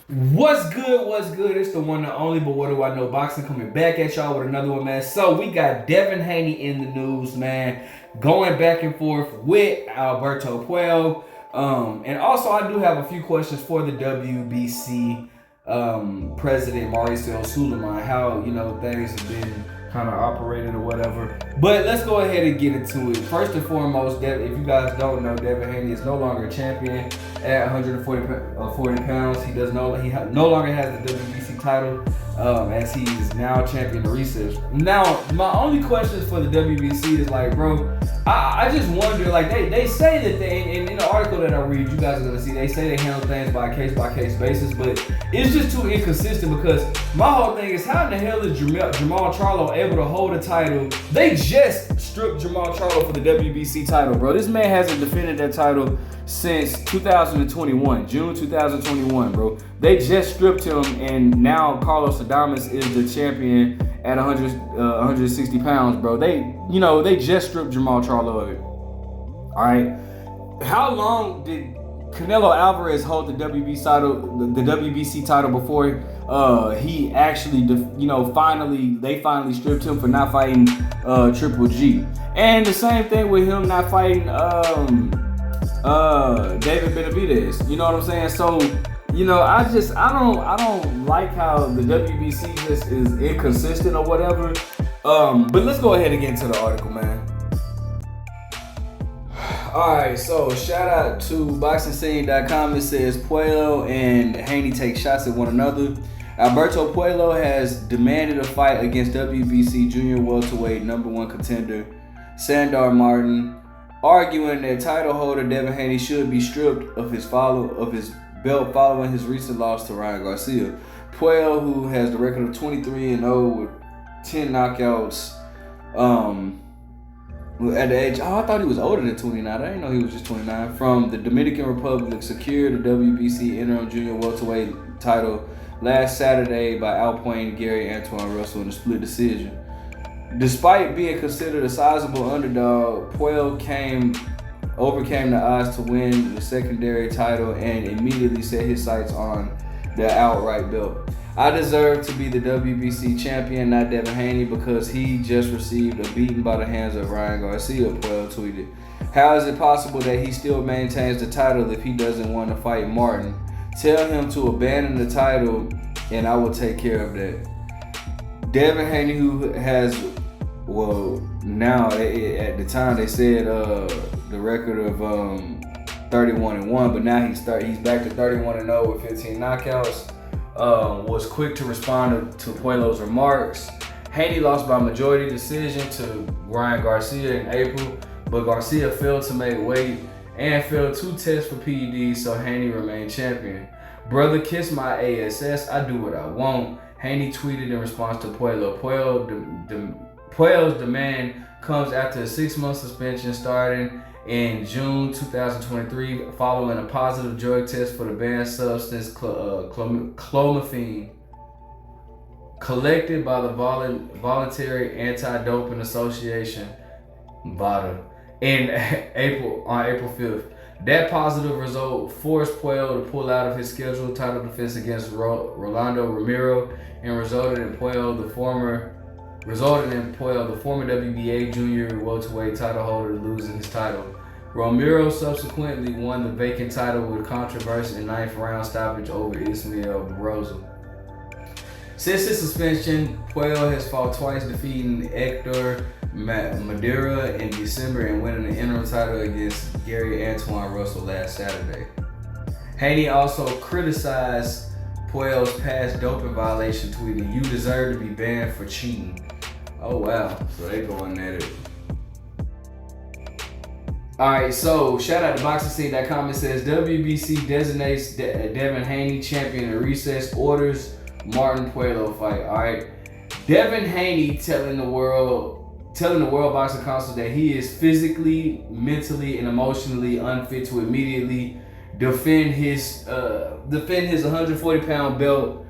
What's good? What's good? It's the one and only, but what do I know? Boxing coming back at y'all with another one, man. So we got Devin Haney in the news, man, going back and forth with Alberto Puello. And also I do have a few questions for the WBC president Mauricio Suleiman, how things have been kind of operated or whatever. But let's go ahead and get into it. First and foremost, if you guys don't know, Devin Haney is no longer a champion at 140 pounds. He no longer has the WBC title, as he is now champion of recess. Now, my only questions for the WBC is like, bro, I just wonder, like they say that in the article that I read, you guys are gonna see they say they handle things by case basis, but it's just too inconsistent because my whole thing is how in the hell is Jamal Charlo able to hold a title? They just stripped Jamal Charlo for the WBC title, bro. This man hasn't defended that title since 2021, June 2021, bro. They just stripped him, and now Carlos Adames is the champion at 160 pounds, bro. They just stripped Jamal Charlo of it. All right. How long did Canelo Alvarez hold the WBC title before he actually, finally stripped him for not fighting Triple G? And the same thing with him not fighting David Benavidez. You know what I'm saying? So, I don't like how the WBC just is inconsistent or whatever. But let's go ahead and get into the article, man. Alright, so shout out to BoxingScene.com. It says Puello and Haney take shots at one another. Alberto Puello has demanded a fight against WBC junior welterweight #1 contender Sandor Martin, arguing that title holder Devin Haney should be stripped of his belt following his recent loss to Ryan Garcia. Puello, who has the record of 23-0 with 10 knockouts, at the age, I thought he was older than 29. I didn't know he was just 29. From the Dominican Republic, secured the WBC interim junior welterweight title last Saturday by outpointing Gary Antoine Russell in a split decision. Despite being considered a sizable underdog, Puello overcame the odds to win the secondary title and immediately set his sights on the outright belt. I deserve to be the WBC champion, not Devin Haney, because he just received a beating by the hands of Ryan Garcia, Puello tweeted. How is it possible that he still maintains the title if he doesn't want to fight Martin? Tell him to abandon the title and I will take care of that. Devin Haney, who has, now at the time they said the record of 31-1, but now he's back to 31-0 with 15 knockouts. Was quick to respond to Puello's remarks. Haney lost by majority decision to Ryan Garcia in April, but Garcia failed to make weight and failed 2 tests for PEDs, so Haney remained champion. Brother, kiss my ASS, I do what I want, Haney tweeted in response to Puello. Puello's demand comes after a 6-month suspension starting in June 2023 following a positive drug test for the banned substance clomiphene collected by the Voluntary Anti-Doping Association (VADA) on April 5th. That positive result forced Puello to pull out of his scheduled title defense against Rolando Romero and resulted in Puello, the former WBA junior welterweight title holder, losing his title. Romero subsequently won the vacant title with controversy in 9th round stoppage over Ismael Barroso. Since his suspension, Puello has fought twice, defeating Hector Madeira in December and winning the interim title against Gary Antoine Russell last Saturday. Haney also criticized Puello's past doping violation, tweeting, "You deserve to be banned for cheating." Oh wow, so they going at it. Alright, so shout out to BoxingScene.com. It says WBC designates Devin Haney champion in recess, orders Martin Puello fight. Alright. Devin Haney telling the World Boxing Council that he is physically, mentally, and emotionally unfit to immediately defend his 140-pound belt.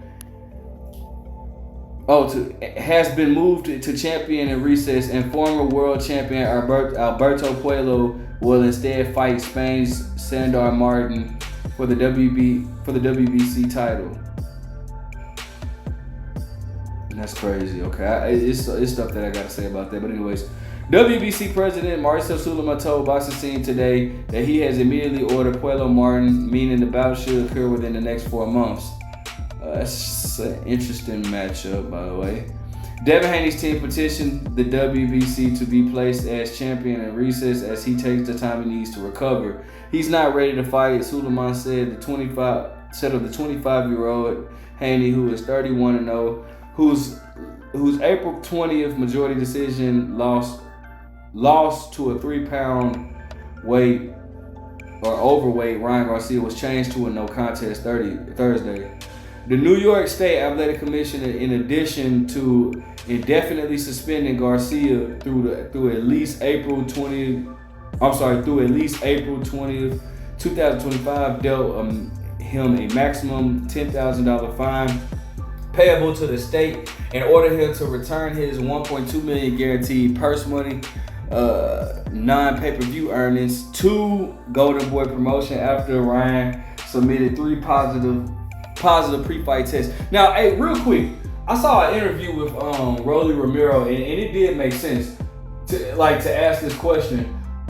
Has been moved to champion in recess, and former world champion Alberto Puello will instead fight Spain's Sandor Martin for the WBC title. And that's crazy. Okay, it's stuff that I gotta say about that. But anyways, WBC president Marcel Sulaiman told Boxing Scene today that he has immediately ordered Puello Martin, meaning the bout should occur within the next 4 months. That's an interesting matchup, by the way. Devin Haney's team petitioned the WBC to be placed as champion in recess as he takes the time he needs to recover. He's not ready to fight, Sulaiman said. The 25-year-old Haney, who is 31-0, whose April 20th majority decision lost to a 3-pound weight or overweight Ryan Garcia was changed to a no contest Thursday. The New York State Athletic Commission, in addition to indefinitely suspending Garcia through at least April 20th, 2025, dealt him a maximum $10,000 fine payable to the state and ordered him to return his $1.2 million guaranteed purse money, non-pay-per-view earnings to Golden Boy Promotion after Ryan submitted 3 positive pre-fight tests. Now, hey, real quick, I saw an interview with Rolly Romero, and it did make sense to ask this question: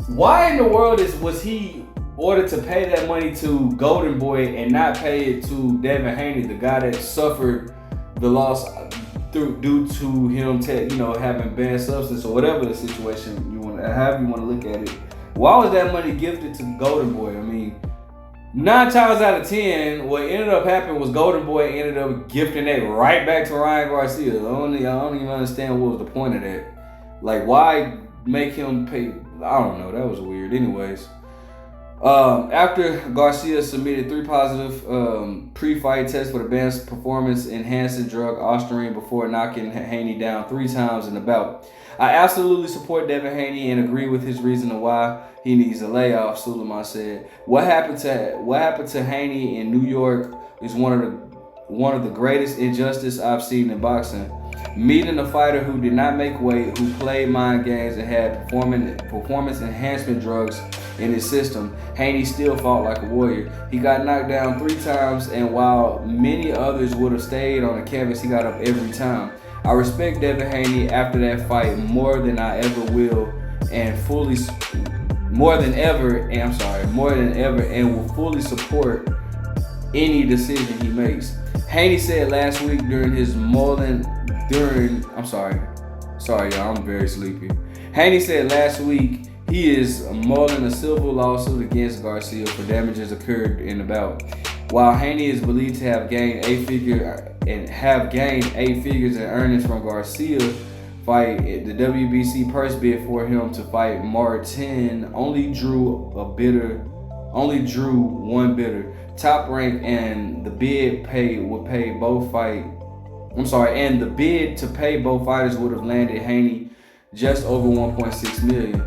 why in the world was he ordered to pay that money to Golden Boy and not pay it to Devin Haney, the guy that suffered the loss due to him, having banned substance or whatever the situation however you want to look at it? Why was that money gifted to Golden Boy? I mean, 9 times out of 10, what ended up happening was Golden Boy ended up gifting that right back to Ryan Garcia. I don't even understand what was the point of that. Like, why make him pay? I don't know. That was weird. Anyways, after Garcia submitted 3 positive pre-fight tests for the banned performance-enhancing drug Ostarine before knocking Haney down 3 times in the bout. I absolutely support Devin Haney and agree with his reason why he needs a layoff, Sulaiman said. What happened to Haney in New York is one of the greatest injustice I've seen in boxing. Meeting a fighter who did not make weight, who played mind games and had performance enhancement drugs in his system, Haney still fought like a warrior. He got knocked down 3 times, and while many others would have stayed on the canvas, he got up every time. I respect Devin Haney after that fight more than ever, and will fully support any decision he makes. Haney said last week sorry y'all, I'm very sleepy. Haney said last week he is mulling a civil lawsuit against Garcia for damages occurred in the bout. While Haney is believed to have gained 8 figures in earnings from Garcia fight, the WBC purse bid for him to fight Martin only drew 1 bidder. Top Rank and the bid to pay both fighters would have landed Haney just over $1.6 million.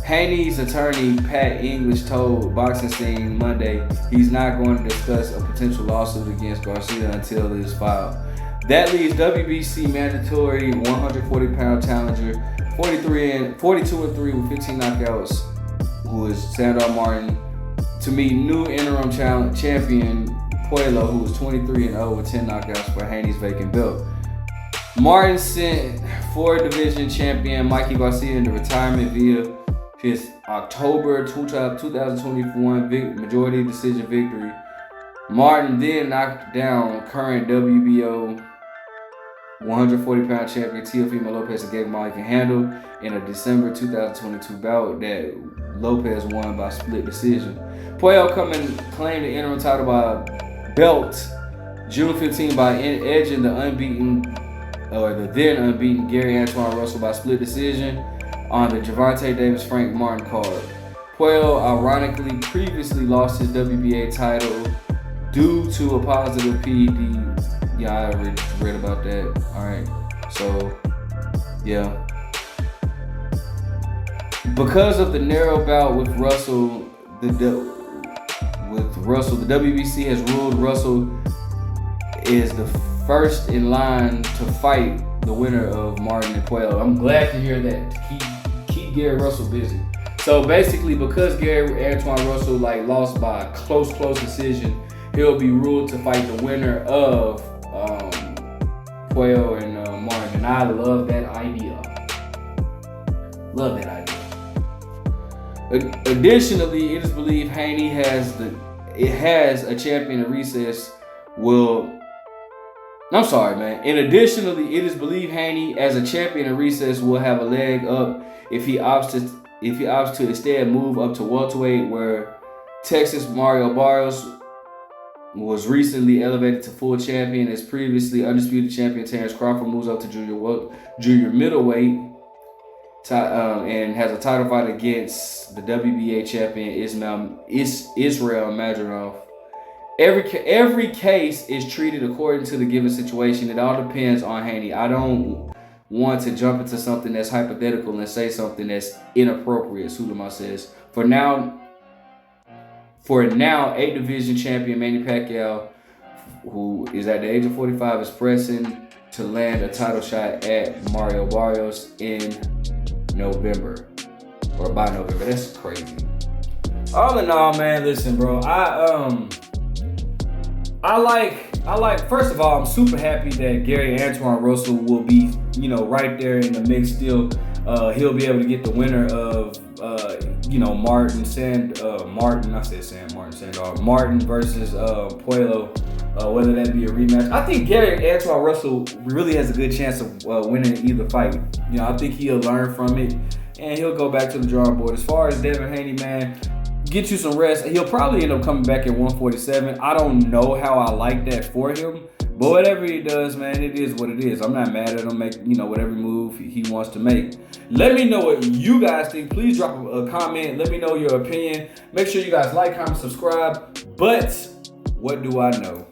Haney's attorney, Pat English, told Boxing Scene Monday he's not going to discuss a potential lawsuit against Garcia until it is filed. That leaves WBC mandatory 140-pound challenger, 42-3 with 15 knockouts, who is Sandor Martin, to meet new interim champion Puello, who is 23-0 with 10 knockouts for Haney's vacant belt. Martin sent 4-division champion Mikey Garcia into retirement via his October 2021 majority decision victory. Martin then knocked down current WBO 140-pound champion Teofimo Lopez and gave him all he can handle in a December 2022 bout that Lopez won by split decision. Puello claimed the interim title by belt June 15 by edging the then unbeaten Gary Antoine Russell by split decision on the Gervonta Davis-Frank Martin card. Puello ironically previously lost his WBA title due to a positive PED. Yeah, I read about that. Alright, so yeah. Because of the narrow bout with Russell, the WBC has ruled Russell is the first in line to fight the winner of Martin and Puello. I'm glad to hear that. Keep Gary Russell busy. So basically, because Gary Antoine Russell lost by a close decision, he'll be ruled to fight the winner of Puello and Martin. And I love that idea. Love that idea. Additionally, it is believed Haney has a champion in recess. And additionally, it is believed Haney as a champion in recess will have a leg up if he opts to instead move up to welterweight, where Texas Mario Barrios was recently elevated to full champion, as previously undisputed champion Terrence Crawford moves up to junior middleweight and has a title fight against the WBA champion Israel Madronov. Every case is treated according to the given situation. It all depends on Haney. I don't want to jump into something that's hypothetical and say something that's inappropriate, Sulaiman says. For now, 8 division champion Manny Pacquiao, who is at the age of 45, is pressing to land a title shot at Mario Barrios in November, or by November. That's crazy. All in all, man, listen, bro. I like. First of all, I'm super happy that Gary Antoine Russell will be, right there in the mix still. He'll be able to get the winner of, Martin versus Puello, whether that be a rematch. I think Gary Antoine Russell really has a good chance of winning either fight. I think he'll learn from it and he'll go back to the drawing board. As far as Devin Haney, man, get you some rest. He'll probably end up coming back at 147. I don't know how I like that for him, but whatever he does, man, it is what it is. I'm not mad at him. Make whatever move he wants to make. Let me know what you guys think. Please drop a comment. Let me know your opinion. Make sure you guys like, comment, subscribe. But what do I know?